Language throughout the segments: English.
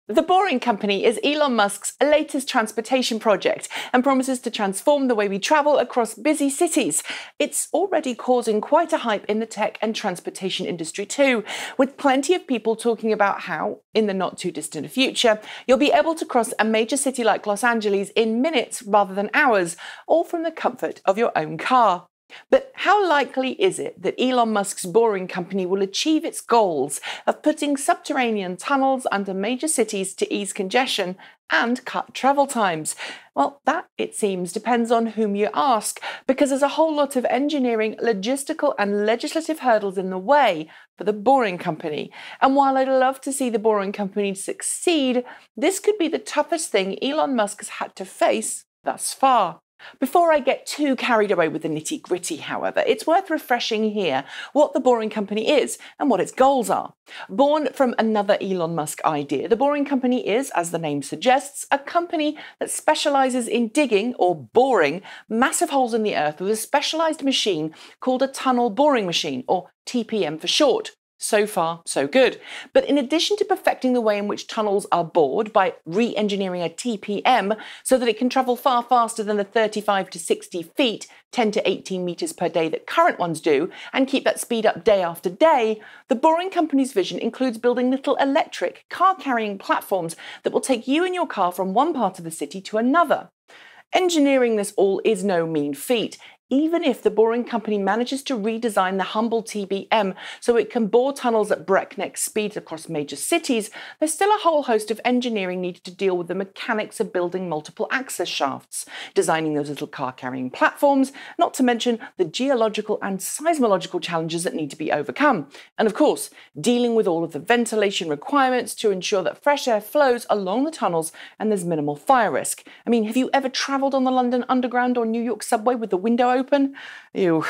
The Boring Company is Elon Musk's latest transportation project and promises to transform the way we travel across busy cities. It's already causing quite a hype in the tech and transportation industry too, with plenty of people talking about how, in the not too distant future, you'll be able to cross a major city like Los Angeles in minutes rather than hours, all from the comfort of your own car. But how likely is it that Elon Musk's Boring Company will achieve its goals of putting subterranean tunnels under major cities to ease congestion and cut travel times? Well, that, it seems, depends on whom you ask, because there's a whole lot of engineering, logistical and legislative hurdles in the way for the Boring Company. And while I'd love to see the Boring Company succeed, this could be the toughest thing Elon Musk has had to face thus far. Before I get too carried away with the nitty-gritty, however, it's worth refreshing here what the Boring Company is and what its goals are. Born from another Elon Musk idea, the Boring Company is, as the name suggests, a company that specialises in digging, or boring, massive holes in the earth with a specialised machine called a tunnel boring machine, or TPM for short. So far, so good. But in addition to perfecting the way in which tunnels are bored by re-engineering a TPM so that it can travel far faster than the 35 to 60 feet, 10 to 18 metres per day that current ones do, and keep that speed up day after day, the Boring Company's vision includes building little electric car-carrying platforms that will take you and your car from one part of the city to another. Engineering this all is no mean feat. Even if the Boring Company manages to redesign the humble TBM so it can bore tunnels at breakneck speeds across major cities, there's still a whole host of engineering needed to deal with the mechanics of building multiple access shafts, designing those little car-carrying platforms, not to mention the geological and seismological challenges that need to be overcome. And of course, dealing with all of the ventilation requirements to ensure that fresh air flows along the tunnels and there's minimal fire risk. I mean, have you ever travelled on the London Underground or New York subway with the window open? Ew.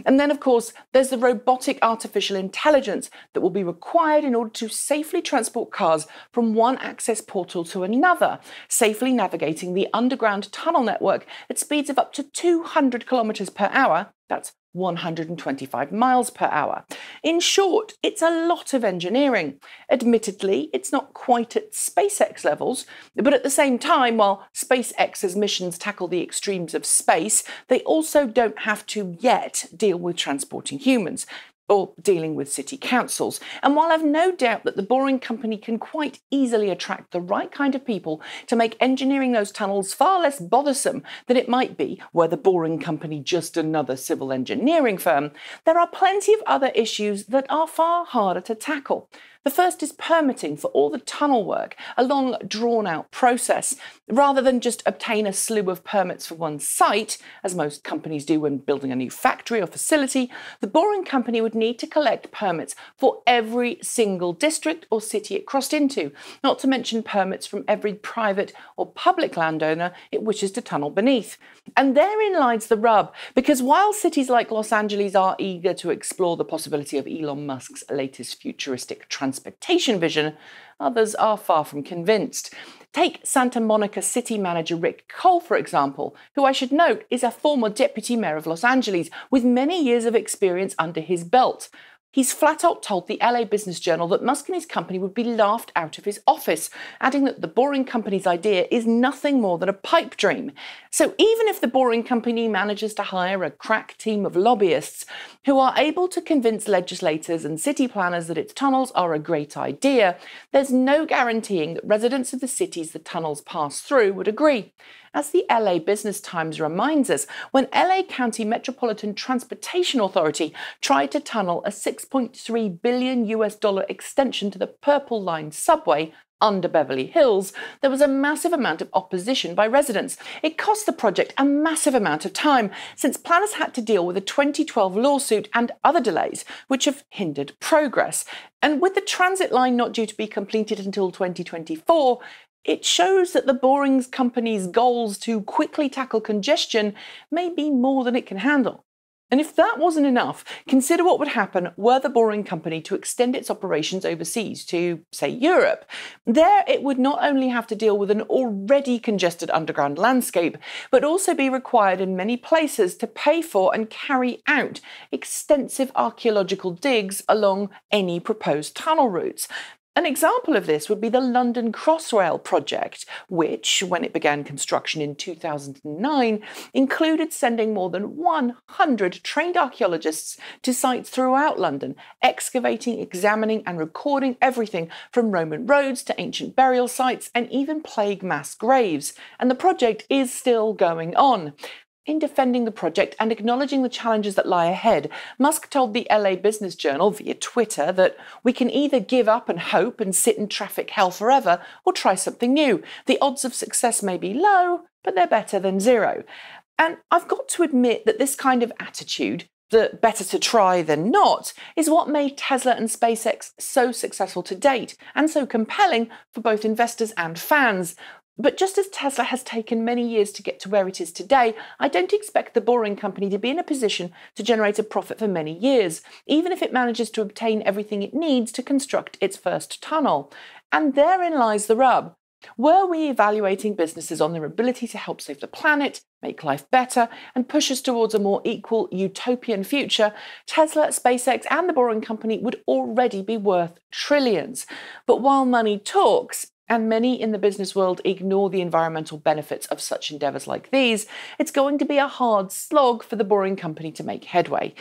And then, of course, there's the robotic artificial intelligence that will be required in order to safely transport cars from one access portal to another, safely navigating the underground tunnel network at speeds of up to 200 kilometres per hour. That's 125 miles per hour. In short, it's a lot of engineering. Admittedly, it's not quite at SpaceX levels, but at the same time, while SpaceX's missions tackle the extremes of space, they also don't have to yet deal with transporting humans, or dealing with city councils. And while I've no doubt that the Boring Company can quite easily attract the right kind of people to make engineering those tunnels far less bothersome than it might be were the Boring Company just another civil engineering firm, there are plenty of other issues that are far harder to tackle. The first is permitting for all the tunnel work, a long, drawn-out process. Rather than just obtain a slew of permits for one site, as most companies do when building a new factory or facility, the Boring Company would need to collect permits for every single district or city it crossed into, not to mention permits from every private or public landowner it wishes to tunnel beneath. And therein lies the rub, because while cities like Los Angeles are eager to explore the possibility of Elon Musk's latest futuristic transportation vision, others are far from convinced. Take Santa Monica City Manager Rick Cole, for example, who I should note is a former deputy mayor of Los Angeles with many years of experience under his belt. He's flat out told the LA Business Journal that Musk and his company would be laughed out of his office, adding that the Boring Company's idea is nothing more than a pipe dream. So even if the Boring Company manages to hire a crack team of lobbyists who are able to convince legislators and city planners that its tunnels are a great idea, there's no guaranteeing that residents of the cities the tunnels pass through would agree. As the LA Business Times reminds us, when LA County Metropolitan Transportation Authority tried to tunnel a $6.3 billion extension to the Purple Line subway under Beverly Hills, there was a massive amount of opposition by residents. It cost the project a massive amount of time, since planners had to deal with a 2012 lawsuit and other delays, which have hindered progress. And with the transit line not due to be completed until 2024, it shows that the Boring Company's goals to quickly tackle congestion may be more than it can handle. And if that wasn't enough, consider what would happen were the Boring Company to extend its operations overseas to, say, Europe. There, it would not only have to deal with an already congested underground landscape, but also be required in many places to pay for and carry out extensive archaeological digs along any proposed tunnel routes. An example of this would be the London Crossrail project, which, when it began construction in 2009, included sending more than 100 trained archaeologists to sites throughout London, excavating, examining and recording everything from Roman roads to ancient burial sites and even plague mass graves. And the project is still going on. In defending the project and acknowledging the challenges that lie ahead, Musk told the LA Business Journal via Twitter that we can either give up and hope and sit in traffic hell forever or try something new. The odds of success may be low, but they're better than zero. And I've got to admit that this kind of attitude, the better to try than not, is what made Tesla and SpaceX so successful to date and so compelling for both investors and fans. But just as Tesla has taken many years to get to where it is today, I don't expect the Boring Company to be in a position to generate a profit for many years, even if it manages to obtain everything it needs to construct its first tunnel. And therein lies the rub. Were we evaluating businesses on their ability to help save the planet, make life better, and push us towards a more equal utopian future, Tesla, SpaceX, and the Boring Company would already be worth trillions. But while money talks, and many in the business world ignore the environmental benefits of such endeavours like these, it's going to be a hard slog for the Boring Company to make headway.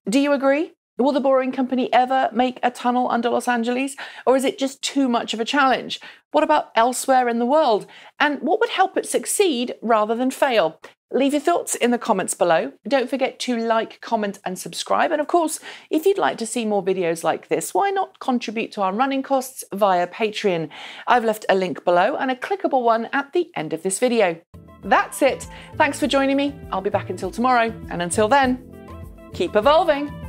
Do you agree? Will the Boring Company ever make a tunnel under Los Angeles? Or is it just too much of a challenge? What about elsewhere in the world? And what would help it succeed rather than fail? Leave your thoughts in the comments below. Don't forget to like, comment and subscribe. And of course, if you'd like to see more videos like this, why not contribute to our running costs via Patreon? I've left a link below and a clickable one at the end of this video. That's it. Thanks for joining me. I'll be back until tomorrow. And until then, keep evolving.